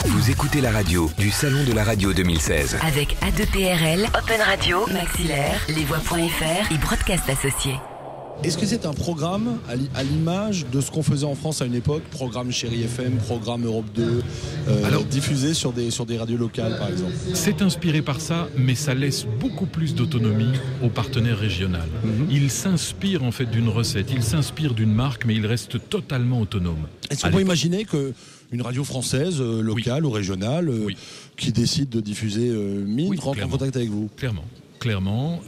Vous écoutez la radio du Salon de la Radio 2016. Avec A2PRL, Open Radio, Maxillaire, lesvoix.fr et Broadcast Associés. Est-ce que c'est un programme à l'image de ce qu'on faisait en France à une époque, programme Chéri FM, programme Europe 2, diffusé sur des radios locales par exemple? C'est inspiré par ça, mais ça laisse beaucoup plus d'autonomie aux partenaires régionaux. Il s'inspire en fait d'une recette, il s'inspire d'une marque, mais il reste totalement autonome. Est-ce qu'on peut imaginer qu'une radio française, locale ou régionale, qui décide de diffuser Mine, rentre en contact avec vous? Clairement,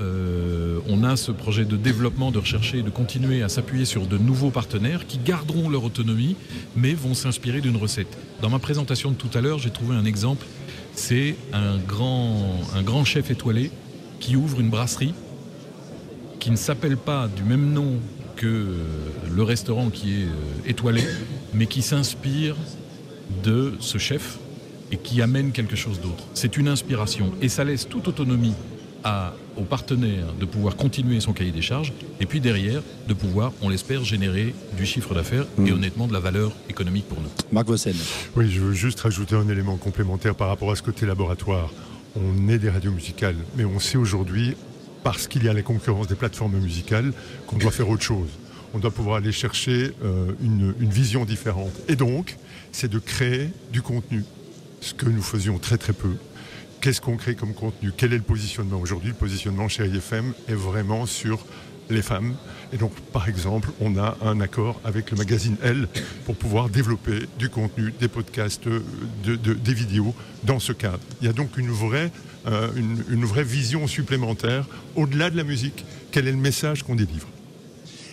on a ce projet de développement, de rechercher et de continuer à s'appuyer sur de nouveaux partenaires qui garderont leur autonomie, mais vont s'inspirer d'une recette. Dans ma présentation de tout à l'heure, j'ai trouvé un exemple. C'est un grand chef étoilé qui ouvre une brasserie qui ne s'appelle pas du même nom que le restaurant qui est étoilé, mais qui s'inspire de ce chef et qui amène quelque chose d'autre. C'est une inspiration et ça laisse toute autonomie aux partenaires de pouvoir continuer son cahier des charges et puis derrière de pouvoir, on l'espère, générer du chiffre d'affaires et honnêtement de la valeur économique pour nous. Marc Vossen. Oui, je veux juste rajouter un élément complémentaire par rapport à ce côté laboratoire. On est des radios musicales, mais on sait aujourd'hui, parce qu'il y a la concurrence des plateformes musicales, qu'on doit faire autre chose. On doit pouvoir aller chercher une vision différente. Et donc, c'est de créer du contenu, ce que nous faisions très très peu. Qu'est-ce qu'on crée comme contenu? Quel est le positionnement? Aujourd'hui, le positionnement chez IFM est vraiment sur les femmes. Et donc, par exemple, on a un accord avec le magazine Elle pour pouvoir développer du contenu, des podcasts, des vidéos dans ce cadre. Il y a donc une vraie vision supplémentaire au-delà de la musique. Quel est le message qu'on délivre?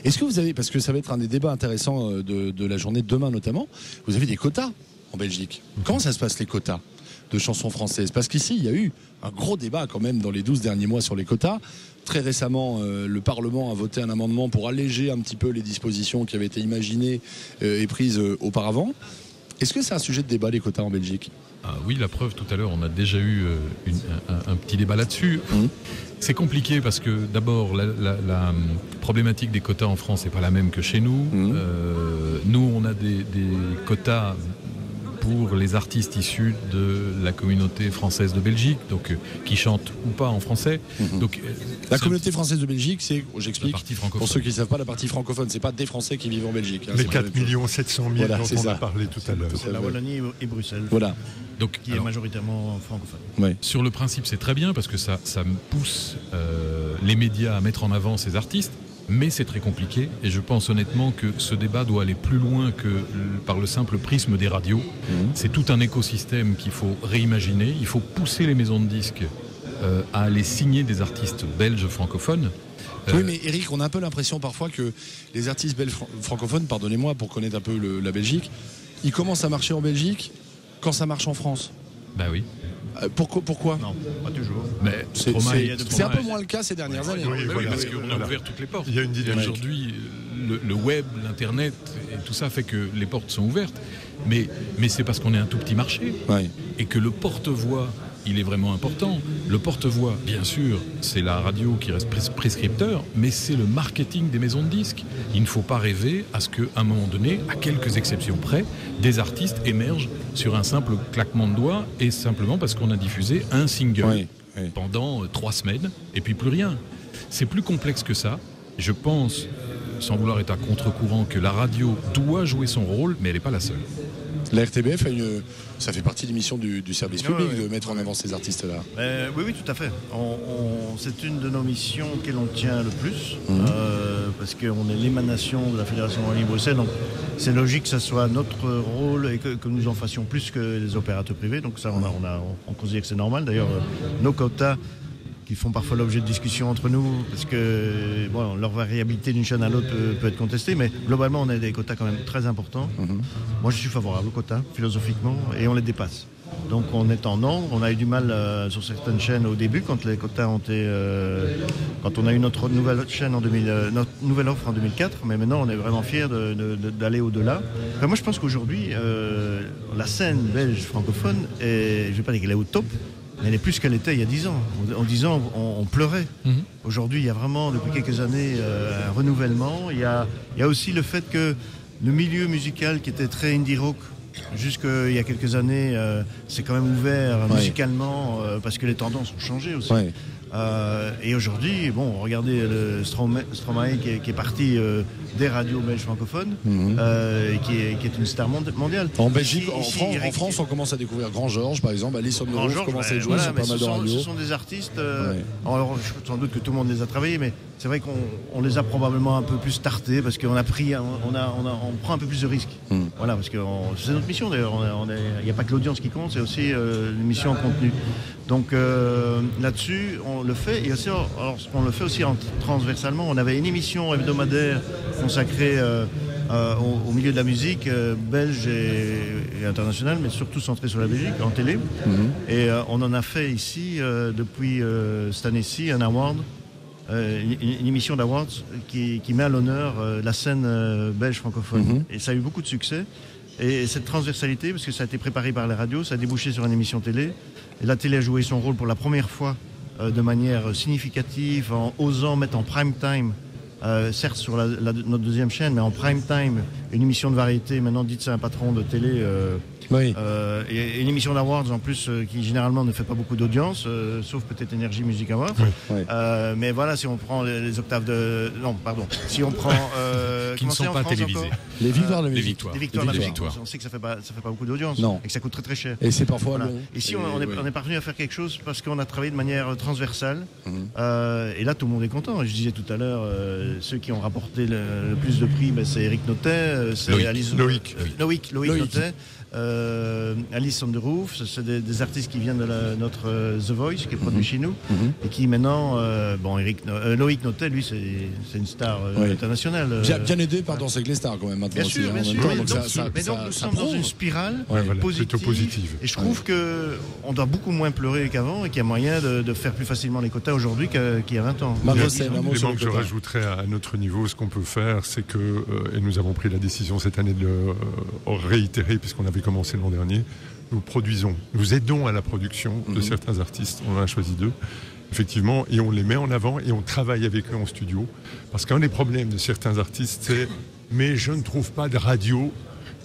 Est-ce que vous avez, parce que ça va être un des débats intéressants de la journée de demain notamment, vous avez des quotas en Belgique. Comment ça se passe les quotas de chansons françaises? Parce qu'ici, il y a eu un gros débat quand même dans les 12 derniers mois sur les quotas. Très récemment, le Parlement a voté un amendement pour alléger un petit peu les dispositions qui avaient été imaginées et prises auparavant. Est-ce que c'est un sujet de débat, les quotas en Belgique? Oui, la preuve, tout à l'heure, on a déjà eu un petit débat là-dessus. C'est compliqué parce que d'abord, la problématique des quotas en France n'est pas la même que chez nous. Nous, on a des quotas pour les artistes issus de la communauté française de Belgique, donc qui chantent ou pas en français. Donc, la communauté française de Belgique, c'est, j'explique, pour ceux qui ne savent pas, la partie francophone, c'est pas des Français qui vivent en Belgique. Les 4 700 000 voilà, dont on a parlé tout à l'heure. C'est la Wallonie et Bruxelles. Voilà. Donc, qui est majoritairement francophone. Ouais. Sur le principe, c'est très bien parce que ça pousse les médias à mettre en avant ces artistes. Mais c'est très compliqué et je pense honnêtement que ce débat doit aller plus loin que par le simple prisme des radios. C'est tout un écosystème qu'il faut réimaginer. Il faut pousser les maisons de disques à aller signer des artistes belges francophones. Oui, mais Eric, on a un peu l'impression parfois que les artistes belges francophones, pardonnez-moi pour connaître un peu la Belgique, ils commencent à marcher en Belgique quand ça marche en France. Bah oui. Pourquoi? Non, pas toujours. Mais c'est un peu moins le cas ces dernières années. Oui, voilà, parce qu'on a ouvert toutes les portes. Il y a une dynamique. Aujourd'hui, le web, l'internet et tout ça fait que les portes sont ouvertes. Mais c'est parce qu'on est un tout petit marché et que le porte-voix, il est vraiment important. Le porte-voix, bien sûr, c'est la radio qui reste prescripteur, mais c'est le marketing des maisons de disques. Il ne faut pas rêver à ce qu'à un moment donné, à quelques exceptions près, des artistes émergent sur un simple claquement de doigts et simplement parce qu'on a diffusé un single pendant 3 semaines et puis plus rien. C'est plus complexe que ça. Je pense, sans vouloir être à contre-courant, que la radio doit jouer son rôle, mais elle n'est pas la seule. La RTBF, ça fait partie de l'émission du service public de mettre en avant ces artistes-là. Oui, tout à fait. C'est une de nos missions auxquelles on tient le plus, parce qu'on est l'émanation de la Fédération Wallonie-Bruxelles, donc c'est logique que ce soit notre rôle et que nous en fassions plus que les opérateurs privés. Donc ça, on considère que c'est normal. D'ailleurs, nos quotas qui font parfois l'objet de discussions entre nous, parce que leur variabilité d'une chaîne à l'autre peut être contestée, mais globalement on a des quotas quand même très importants. Moi je suis favorable aux quotas, philosophiquement, et on les dépasse. Donc on est en nombre, on a eu du mal sur certaines chaînes au début, quand les quotas ont été... quand on a eu notre nouvelle chaîne notre nouvelle offre en 2004, mais maintenant on est vraiment fiers d'aller au-delà. Enfin, moi je pense qu'aujourd'hui, la scène belge francophone, je ne vais pas dire qu'elle est au top, mais elle est plus qu'elle était il y a 10 ans. En 10 ans, on pleurait. Aujourd'hui, il y a vraiment, depuis quelques années, un renouvellement. Il y a aussi le fait que le milieu musical qui était très indie rock Jusqu'il y a quelques années, c'est quand même ouvert musicalement parce que les tendances ont changé aussi. Ouais. Et aujourd'hui, bon, regardez le Stromae qui est parti des radios belges francophones, et qui est une star mondiale. En Belgique, Ici, en France, on commence à découvrir Grand Georges, par exemple. Alison de Roof commence à jouer sur pas mal de radios. Ce sont des artistes, alors, sans doute que tout le monde les a travaillés, mais c'est vrai qu'on les a probablement un peu plus tartés parce qu'on a pris, on prend un peu plus de risques. Voilà, parce que c'est notre mission d'ailleurs. Il n'y a pas que l'audience qui compte, c'est aussi l'émission en contenu. Donc là-dessus, on le fait. Et aussi, alors, on le fait aussi transversalement. On avait une émission hebdomadaire consacrée au milieu de la musique belge et internationale, mais surtout centrée sur la Belgique, en télé. Et on en a fait ici, depuis cette année-ci, un award. Une émission d'awards qui met à l'honneur la scène belge francophone. Et ça a eu beaucoup de succès. Et cette transversalité, parce que ça a été préparé par les radios, ça a débouché sur une émission télé. Et la télé a joué son rôle pour la première fois de manière significative, en osant mettre en prime time, certes sur notre deuxième chaîne, mais en prime time, une émission de variété. Maintenant, dites c'est un patron de télé. Et une émission d'awards en plus qui généralement ne fait pas beaucoup d'audience, sauf peut-être Énergie Music Awards. Mais voilà, si on prend les octaves de... Non, pardon. Si on prend... qui ne sont pas télévisés. Les victoires de la musique. Les victoires de la musique. On sait que ça fait pas beaucoup d'audience. Et que ça coûte très très cher. Et c'est parfois long. Ici, on est parvenu à faire quelque chose parce qu'on a travaillé de manière transversale. Et là, tout le monde est content. Je disais tout à l'heure, ceux qui ont rapporté le plus de prix, c'est Eric Notet, c'est Loïc Notet. Alison de Roof, c'est des artistes qui viennent de notre The Voice qui est produit chez nous et qui maintenant, Loïc Notet, lui c'est une star internationale. Bien aidé par Danser avec les stars quand même maintenant. Bien sûr. Donc nous sommes dans une spirale positive. Et je trouve qu'on doit beaucoup moins pleurer qu'avant et qu'il y a moyen de faire plus facilement les quotas aujourd'hui qu'il y a 20 ans. L'élément que je rajouterais à notre niveau, ce qu'on peut faire, c'est que, et nous avons pris la décision cette année de le réitérer puisqu'on avait commencé l'an dernier, nous aidons à la production de certains artistes, on en a choisi 2, effectivement, et on les met en avant et on travaille avec eux en studio. Parce qu'un des problèmes de certains artistes, c'est « mais je ne trouve pas de radio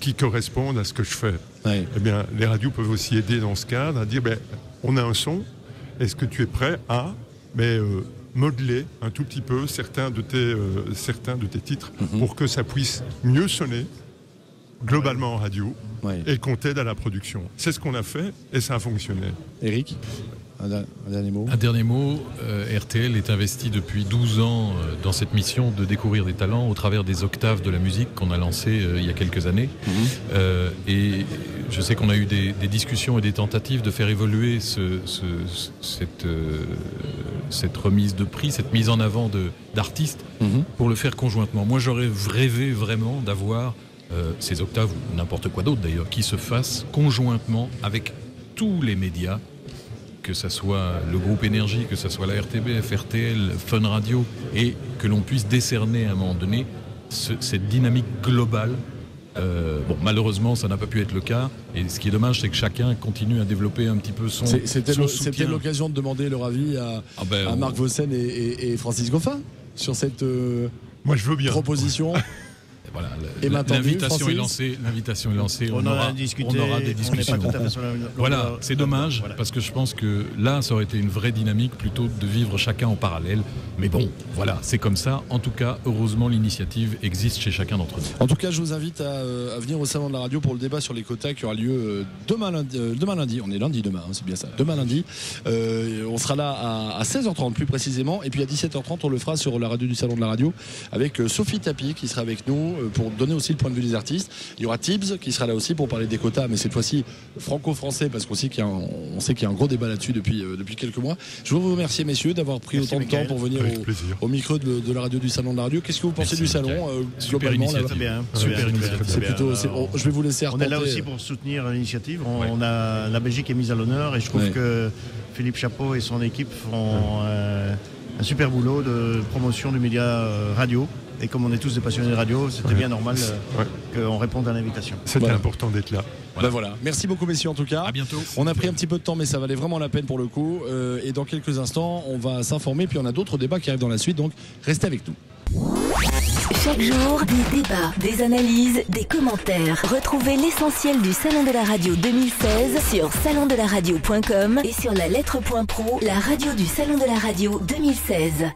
qui corresponde à ce que je fais ». Eh bien, les radios peuvent aussi aider dans ce cadre à dire « on a un son, est-ce que tu es prêt à modeler un tout petit peu certains de tes titres pour que ça puisse mieux sonner globalement en radio et qu'on t'aide à la production ». C'est ce qu'on a fait et ça a fonctionné. Eric, un dernier mot. Un dernier mot, RTL est investi depuis 12 ans dans cette mission de découvrir des talents au travers des octaves de la musique qu'on a lancé il y a quelques années. Et je sais qu'on a eu des discussions et des tentatives de faire évoluer cette remise de prix, cette mise en avant d'artistes pour le faire conjointement. Moi j'aurais rêvé vraiment d'avoir ces octaves ou n'importe quoi d'autre d'ailleurs, qui se fassent conjointement avec tous les médias, que ce soit le groupe Énergie, que ce soit la RTBF, RTL, Fun Radio, et que l'on puisse décerner à un moment donné cette dynamique globale. Malheureusement, ça n'a pas pu être le cas. Et ce qui est dommage, c'est que chacun continue à développer un petit peu son soutien. C'était l'occasion de demander leur avis à Marc Vossen et Francis Goffin sur cette Moi, je veux bien. proposition. Voilà, l'invitation est lancée. On aura des discussions. Voilà, c'est dommage parce que je pense que là, ça aurait été une vraie dynamique plutôt de vivre chacun en parallèle. Mais bon, voilà, c'est comme ça. En tout cas, heureusement, l'initiative existe chez chacun d'entre nous. En tout cas, je vous invite à venir au Salon de la Radio pour le débat sur les quotas qui aura lieu demain lundi. On est lundi demain, c'est bien ça. Demain lundi. On sera là à 16h30 plus précisément. Et puis à 17h30, on le fera sur la radio du Salon de la Radio avec Sophie Tapi qui sera avec nous pour donner aussi le point de vue des artistes. Il y aura Tibbs qui sera là aussi pour parler des quotas, mais cette fois-ci franco-français, parce qu'on sait qu'il y a un gros débat là-dessus depuis quelques mois. Je veux vous remercier, messieurs, d'avoir pris autant de temps pour venir au micro de la radio du Salon de la Radio. Qu'est-ce que vous pensez du salon globalement? Super initiative. C'est plutôt. Je vais vous laisser reporter. On est là aussi pour soutenir l'initiative. La Belgique est mise à l'honneur et je trouve que Philippe Chapeau et son équipe font un super boulot de promotion du média radio. Et comme on est tous des passionnés de radio, c'était bien normal qu'on réponde à l'invitation. C'était important d'être là. Voilà. Merci beaucoup, messieurs, en tout cas. À bientôt. On a pris un petit peu de temps, mais ça valait vraiment la peine pour le coup. Et dans quelques instants, on va s'informer. Puis on a d'autres débats qui arrivent dans la suite. Donc, restez avec nous. Chaque jour, des débats, des analyses, des commentaires. Retrouvez l'essentiel du Salon de la Radio 2016 sur salondelaradio.com et sur la lettre.pro, la radio du Salon de la Radio 2016.